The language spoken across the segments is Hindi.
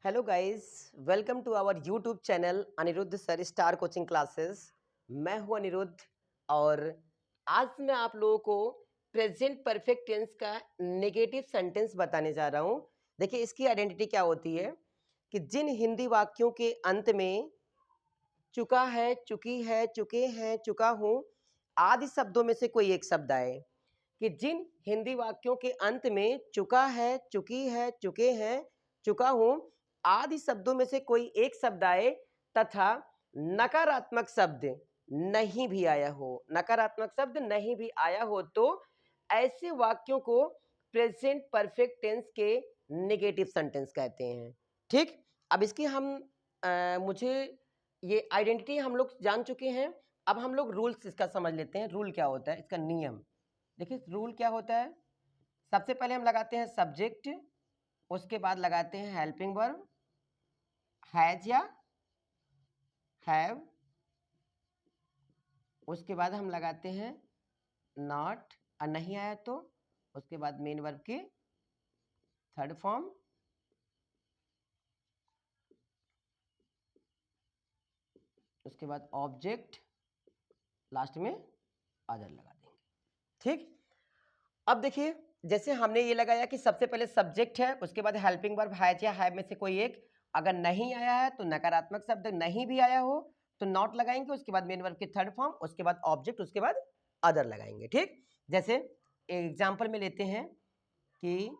Hello guys, welcome to our YouTube channel Anirudh sir star coaching classes. मैं हूं अनिरुद्ध और आज मैं आप लोगों को प्रेजेंट परफेक्ट टेंस का नेगेटिव सेंटेंस बताने जा रहा हूं। देखिए, इसकी आइडेंटिटी क्या होती है कि जिन हिंदी वाक्यों के अंत में चुका है, चुकी है, चुके हैं, चुका हूं आदि शब्दों में से कोई एक शब्द आए, कि जिन हिंदी वाक्यों के अंत में चुका है, चुकी है, चुके हैं, चुका हूं आदि शब्दों में से कोई एक शब्द आए तथा नकारात्मक शब्द नहीं भी आया हो, नकारात्मक शब्द नहीं भी आया हो, तो ऐसे वाक्यों को प्रेजेंट परफेक्ट टेंस के नेगेटिव सेंटेंस कहते हैं। ठीक, अब इसकी मुझे ये आइडेंटिटी हम लोग जान चुके हैं। अब हम लोग रूल्स इसका समझ लेते हैं। रूल क्या होता है, इसका नियम देखिए। रूल क्या होता है, सबसे पहले हम लगाते हैं सब्जेक्ट, उसके बाद लगाते हैं हेल्पिंग वर्ब हैज या हैव, उसके बाद हम लगाते हैं नॉट, और नहीं आया तो उसके बाद मेन वर्ब की थर्ड फॉर्म, उसके बाद ऑब्जेक्ट, लास्ट में अदर लगा देंगे। ठीक, अब देखिए, जैसे हमने ये लगाया कि सबसे पहले सब्जेक्ट है, उसके बाद हेल्पिंग वर्ब हैज या हैव में से कोई एक, अगर नहीं आया है तो नकारात्मक शब्द नहीं भी आया हो तो नॉट लगाएंगे, उसके बाद मेन वर्ब की थर्ड फॉर्म, उसके बाद ऑब्जेक्ट, उसके बाद अदर लगाएंगे। ठीक, जैसे एग्जांपल में लेते हैं कि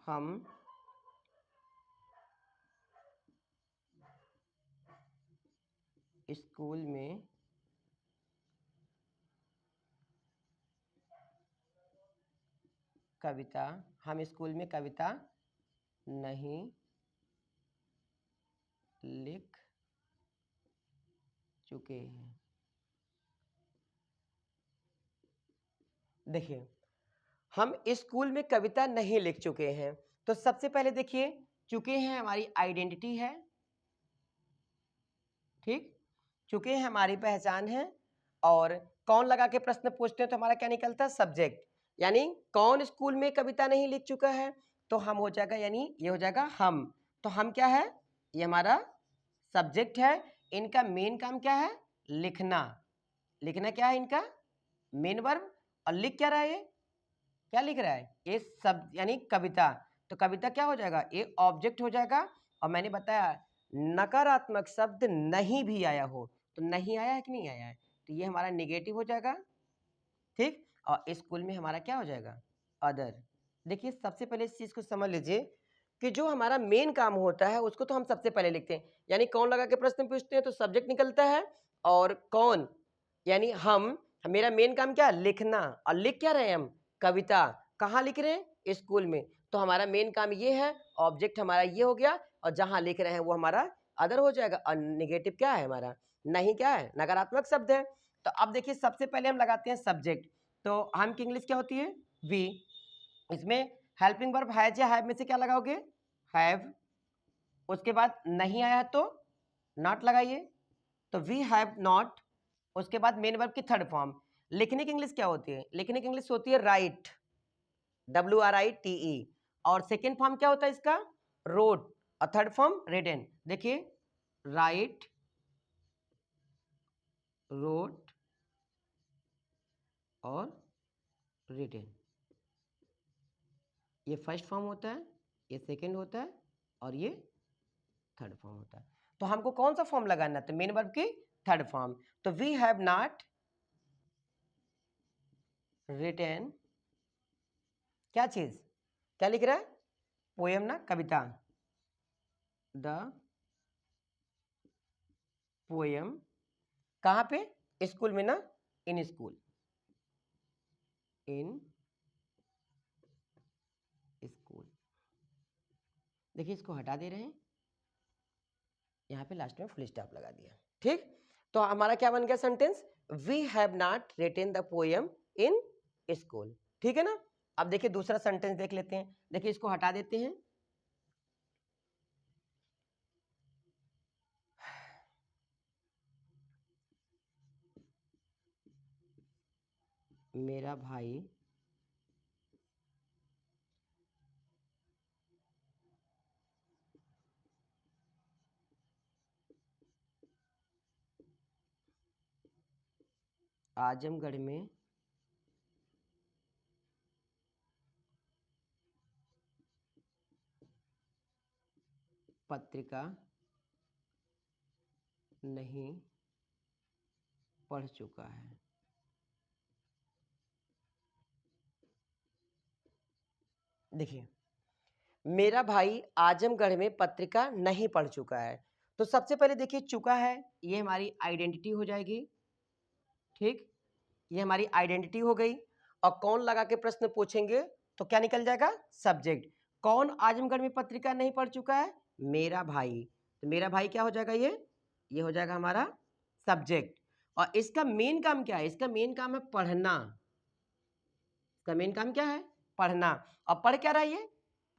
हम स्कूल में हम स्कूल में कविता नहीं लिख चुके हैं। देखिए, हम स्कूल में कविता नहीं लिख चुके हैं, तो सबसे पहले देखिए, चुके हैं हमारी आइडेंटिटी है। ठीक, चुके हैं हमारी पहचान है, और कौन लगा के प्रश्न पूछते हैं तो हमारा क्या निकलता है, सब्जेक्ट। यानी कौन स्कूल में कविता नहीं लिख चुका है, तो हम हो जाएगा, यानी ये हो जाएगा हम। तो हम क्या है, ये हमारा सब्जेक्ट है। इनका मेन काम क्या है, लिखना। लिखना क्या है इनका मेन वर्ब, और लिख क्या रहा है, ये क्या लिख रहा है, ये सब यानी कविता। तो कविता क्या हो जाएगा, ये ऑब्जेक्ट हो जाएगा। और मैंने बताया नकारात्मक शब्द नहीं भी आया हो, तो नहीं आया है कि नहीं आया है, तो ये हमारा नेगेटिव हो जाएगा। ठीक, और स्कूल में हमारा क्या हो जाएगा, अदर। देखिए, सबसे पहले इस चीज को समझ लीजिए कि जो हमारा मेन काम होता है उसको तो हम सबसे पहले लिखते हैं, यानी कौन लगा के प्रश्न पूछते हैं तो सब्जेक्ट निकलता है, और कौन यानी हम, मेरा मेन काम क्या, लिखना। और लिख क्या रहे हैं हम, कविता। कहाँ लिख रहे हैं, स्कूल में, तो हमारा मेन काम ये है, ऑब्जेक्ट हमारा ये हो गया, और जहां लिख रहे हैं वो हमारा अदर हो जाएगा। और नेगेटिव क्या है हमारा, नहीं क्या है, नकारात्मक शब्द है। तो अब देखिए, सबसे पहले हम लगाते हैं सब्जेक्ट, तो हम की इंग्लिश क्या होती है, वी। इसमें हेल्पिंग वर्ब हैज या हैव में से क्या लगाओगे, हैव, उसके बाद नहीं आया तो नॉट लगाइए, तो वी हैव नॉट, उसके बाद मेन वर्ब की थर्ड फॉर्म। लिखने की इंग्लिश क्या होती है, लिखने की इंग्लिश होती है राइट, WRITE, और सेकेंड फॉर्म क्या होता है इसका, रोट, और थर्ड फॉर्म रिटन। देखिए, राइट, रोट और रिटन, ये फर्स्ट फॉर्म होता है, ये सेकेंड होता है, और ये थर्ड फॉर्म होता है। तो हमको कौन सा फॉर्म लगाना है, तो मेन वर्ब की थर्ड फॉर्म। तो वी हैव नॉट रिटन, क्या चीज, क्या लिख रहा है, पोएम ना, कविता, द पोएम, कहाँ पे, स्कूल में ना, इन स्कूल, इन स्कूल। देखिए, इसको हटा दे रहे हैं, यहाँ पे लास्ट में फुल स्टॉप लगा दिया। ठीक, तो हमारा क्या बन गया sentence, we have not written the poem in school. ठीक है ना। अब देखिए दूसरा सेंटेंस देख लेते हैं। देखिए, इसको हटा देते हैं, मेरा भाई आजमगढ़ में पत्रिका नहीं पढ़ चुका है। देखिए, मेरा भाई आजमगढ़ में पत्रिका नहीं पढ़ चुका है, तो सबसे पहले देखिए चुका है, ये हमारी आइडेंटिटी हो जाएगी। ठीक, ये हमारी आइडेंटिटी हो गई। और कौन लगा के प्रश्न पूछेंगे तो क्या निकल जाएगा? सब्जेक्ट। कौन आजमगढ़ में पत्रिका नहीं पढ़ चुका है? मेरा भाई। तो मेरा भाई क्या हो जाएगा? ये हो जाएगा हमारा सब्जेक्ट। और इसका मेन काम क्या है? इसका मेन काम है पढ़ना। इसका मेन काम क्या है? पढ़ना। और पढ़ क्या रहा है ये?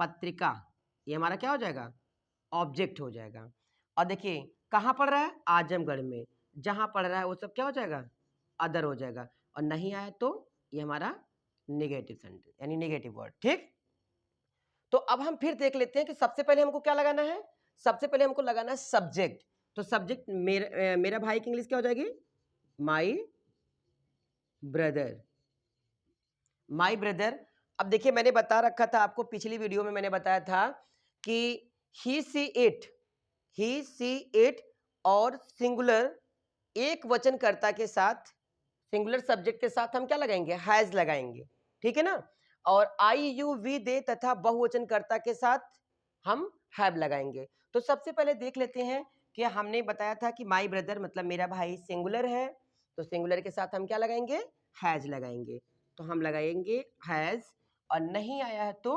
पत्रिका। ये हमारा क्या हो जाएगा? ऑब्जेक्ट हो जाएगा। और देखिए कहाँ पढ़ रहा है? आजमगढ़ में। जहां पढ़ रहा है वो सब क्या हो जाएगा? अदर हो जाएगा। और नहीं आया तो ये हमारा नेगेटिव सेंटेंस यानी नेगेटिव वर्ड। ठीक, तो अब हम फिर देख लेते हैं कि सबसे पहले हमको क्या लगाना है। सबसे पहले हमको लगाना है सब्जेक्ट। तो सब्जेक्ट मेरा भाई की इंग्लिश क्या हो जाएगी? My brother. My brother. अब देखिए मैंने बता रखा था आपको, पिछली वीडियो में मैंने बताया था कि ही सी इट और सिंगुलर एक वचनकर्ता के साथ, सिंगुलर सब्जेक्ट के साथ हम क्या लगाएंगे? हैज लगाएंगे। ठीक है ना। और आई यू वी दे तथा बहुवचनकर्ता के साथ हम हैव लगाएंगे। तो सबसे पहले देख लेते हैं कि हमने बताया था कि माई ब्रदर मतलब मेरा भाई सिंगुलर है, तो सिंगुलर के साथ हम क्या लगाएंगे? हैज लगाएंगे। तो हम लगाएंगे हैज, और नहीं आया है तो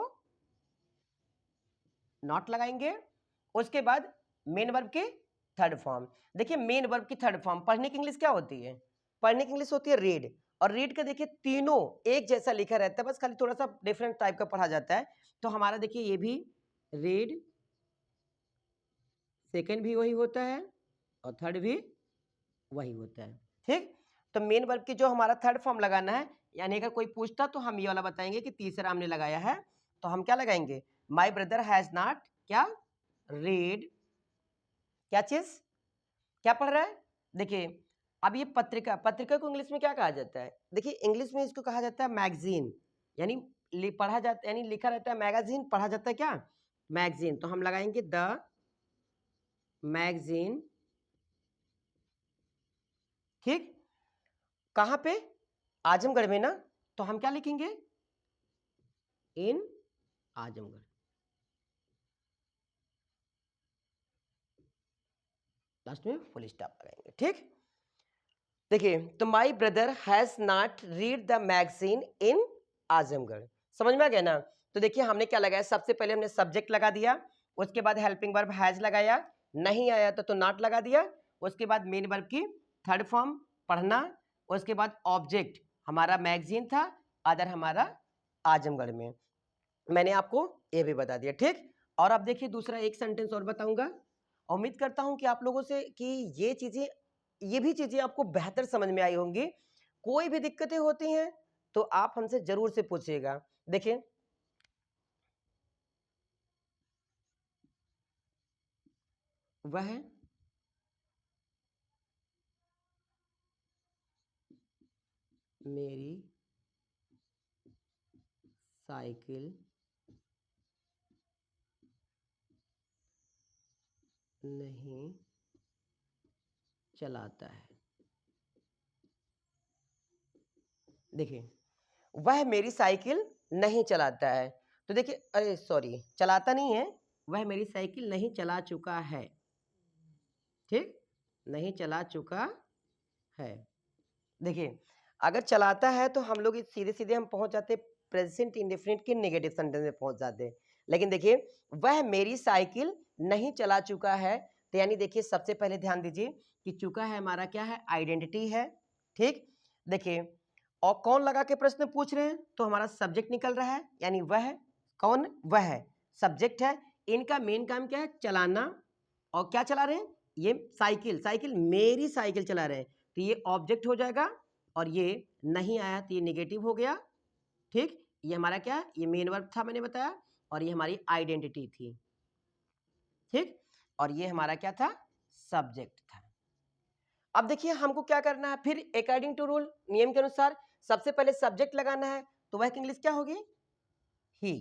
नॉट लगाएंगे। उसके बाद मेन वर्ब की थर्ड फॉर्म। देखिए मेन वर्ब की थर्ड फॉर्म पढ़ने की इंग्लिश क्या होती है? पढ़ने की इंग्लिश होती है रीड। और रीड का देखिए तीनों एक जैसा लिखा रहता है, बस खाली थोड़ा सा डिफरेंट टाइप का पढ़ा जाता है। तो हमारा देखिए ये भी रीड, सेकंड भी वही होता है और थर्ड भी वही होता है। ठीक, तो मेन वर्ब की जो हमारा थर्ड फॉर्म लगाना है, यानी अगर कोई पूछता तो हम ये वाला बताएंगे कि तीसरा हमने लगाया है, तो हम क्या लगाएंगे? माई ब्रदर हैज नॉट क्या? रीड। क्या चीज? क्या पढ़ रहा है? देखिए अब ये पत्रिका, पत्रिका को इंग्लिश में क्या कहा जाता है? देखिए इंग्लिश में इसको कहा जाता है मैगजीन। यानी पढ़ा जाता है, यानी लिखा रहता है मैगजीन, पढ़ा जाता है क्या? मैगजीन। तो हम लगाएंगे द मैगजीन। ठीक, कहां पे? आजमगढ़ में ना। तो हम क्या लिखेंगे? इन आजमगढ़। लास्ट में फुल स्टॉप लगाएंगे। ठीक, देखिए तो my brother has not read the magazine in Azamgarh. समझ में आ गया ना। तो देखिए हमने क्या लगाया? सबसे पहले हमने सब्जेक्ट लगा दिया, उसके बाद हेल्पिंग वर्ब हैज लगाया, नहीं आया तो नॉट लगा दिया, उसके बाद मेन वर्ब की थर्ड फॉर्म पढ़ना, उसके बाद ऑब्जेक्ट हमारा मैगजीन था, अदर हमारा आजमगढ़ में। मैंने आपको ये भी बता दिया। ठीक, और अब देखिए दूसरा एक सेंटेंस और बताऊंगा। उम्मीद करता हूं कि आप लोगों से कि ये भी चीजें आपको बेहतर समझ में आई होंगी। कोई भी दिक्कतें होती हैं तो आप हमसे जरूर से पूछिएगा। देखिए वह मेरी साइकिल नहीं चलाता है। देखिए वह मेरी साइकिल नहीं चलाता है। तो देखिए, अरे सॉरी, चलाता नहीं है, वह मेरी साइकिल नहीं चला चुका है। ठीक, नहीं चला चुका है। देखिए अगर चलाता है तो हम लोग सीधे सीधे हम पहुंच जाते प्रेजेंट इंडेफिनिट के नेगेटिव सेंटेंस में पहुंच जाते। लेकिन देखिए वह मेरी साइकिल नहीं चला चुका है, तो यानी देखिए सबसे पहले ध्यान दीजिए कि चुका है हमारा क्या है? आइडेंटिटी है। ठीक, देखिए और कौन लगा के प्रश्न पूछ रहे हैं तो हमारा सब्जेक्ट निकल रहा है, यानी वह कौन? वह है, सब्जेक्ट है। इनका मेन काम क्या है? चलाना। और क्या चला रहे हैं? ये साइकिल, साइकिल मेरी साइकिल चला रहे हैं, तो ये ऑब्जेक्ट हो जाएगा। और ये नहीं आया तो ये नेगेटिव हो गया। ठीक, ये हमारा क्या है? ये मेन वर्ब था मैंने बताया, और ये हमारी आइडेंटिटी थी। ठीक, और ये हमारा क्या था? सब्जेक्ट था। अब देखिए हमको क्या करना है, फिर अकॉर्डिंग टू रूल, नियम के अनुसार सबसे पहले सब्जेक्ट लगाना है, तो वह इंग्लिश क्या होगी, ही।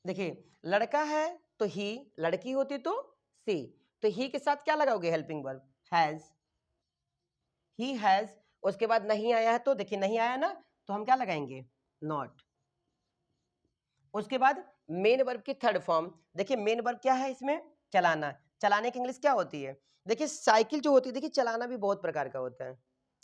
देखिए लड़का है तो ही, लड़की होती तो सी, तो ही के साथ क्या लगाओगे, helping verb has, he has. उसके बाद नहीं आया है तो देखिए नहीं आया ना, तो हम क्या लगाएंगे, नॉट। उसके बाद मेन वर्ब की थर्ड फॉर्म, देखिए मेन वर्ब क्या है इसमें, चलाना। चलाने की इंग्लिश क्या होती है, देखिए साइकिल जो होती है, देखिए चलाना भी बहुत प्रकार का होता है।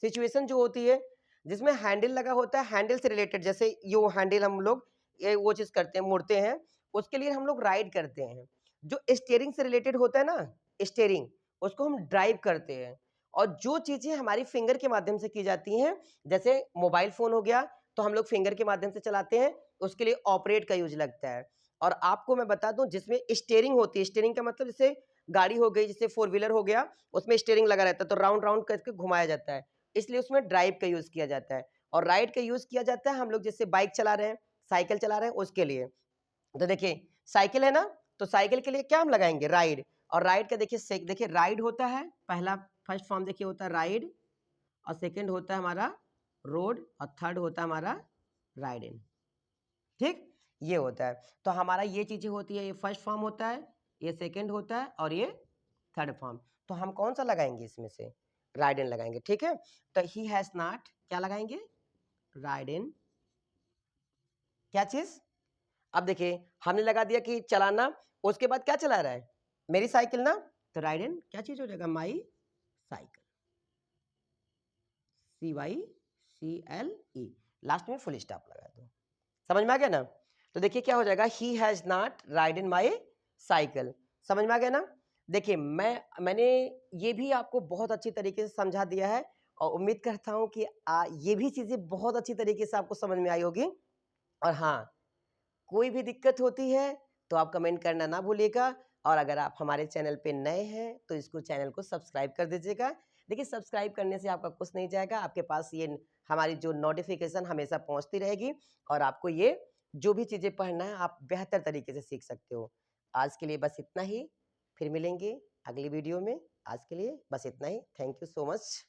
सिचुएशन जो होती है जिसमें हैंडल लगा होता है, हैंडल से रिलेटेड, जैसे यो हैंडल हम लोग ये वो चीज करते हैं, मुड़ते हैं, उसके लिए हम लोग राइड करते हैं। जो स्टीयरिंग से रिलेटेड होता है ना, स्टीयरिंग, उसको हम ड्राइव करते हैं। और जो चीजें हमारी फिंगर के माध्यम से की जाती हैं, जैसे मोबाइल फोन हो गया, तो हम लोग फिंगर के माध्यम से चलाते हैं, उसके लिए ऑपरेट का यूज लगता है। और आपको मैं बता दूं, जिसमें स्टीयरिंग होती है, स्टीयरिंग का मतलब जैसे गाड़ी हो गई, जैसे फोर व्हीलर हो गया, उसमें स्टीयरिंग लगा रहता है, तो राउंड राउंड करके घुमाया जाता है, इसलिए उसमें ड्राइव का यूज किया जाता है। और राइड का यूज किया जाता है हम लोग जैसे बाइक चला रहे हैं, साइकिल चला रहे हैं, उसके लिए। तो देखिए साइकिल है ना, तो साइकिल के लिए क्या हम लगाएंगे, राइड। और राइड का देखिए राइड होता है, पहला फर्स्ट फॉर्म देखिए होता है राइड, और सेकंड होता है हमारा रोड, और थर्ड होता है हमारा राइड इन। ठीक, ये होता है। तो हमारा ये चीजें होती है, ये फर्स्ट फॉर्म होता है, ये सेकंड होता है, और ये थर्ड फॉर्म। तो हम कौन सा लगाएंगे इसमें से, राइड इन लगाएंगे। ठीक है, तो ही हैज नॉट क्या लगाएंगे, राइड इन, क्या चीज। अब देखिए हमने लगा दिया कि चलाना, उसके बाद क्या चला रहा है, मेरी साइकिल ना, तो राइड इन क्या चीज हो जाएगा, माई साइकिल, CYCLE, लास्ट में फुल स्टॉप लगा दो। समझ में आ गया ना। तो देखिए क्या हो जाएगा, he has not ride in my cycle. समझ में आ गया ना। देखिए मैंने ये भी आपको बहुत अच्छी तरीके से समझा दिया है, और उम्मीद करता हूं कि ये भी चीजें बहुत अच्छी तरीके से आपको समझ में आई होगी। और हाँ, कोई भी दिक्कत होती है तो आप कमेंट करना ना भूलिएगा। और अगर आप हमारे चैनल पे नए हैं तो इसको चैनल को सब्सक्राइब कर दीजिएगा। देखिए सब्सक्राइब करने से आपका कुछ नहीं जाएगा, आपके पास ये हमारी जो नोटिफिकेशन हमेशा पहुंचती रहेगी, और आपको ये जो भी चीज़ें पढ़ना है आप बेहतर तरीके से सीख सकते हो। आज के लिए बस इतना ही, फिर मिलेंगे अगली वीडियो में। आज के लिए बस इतना ही। Thank you so much.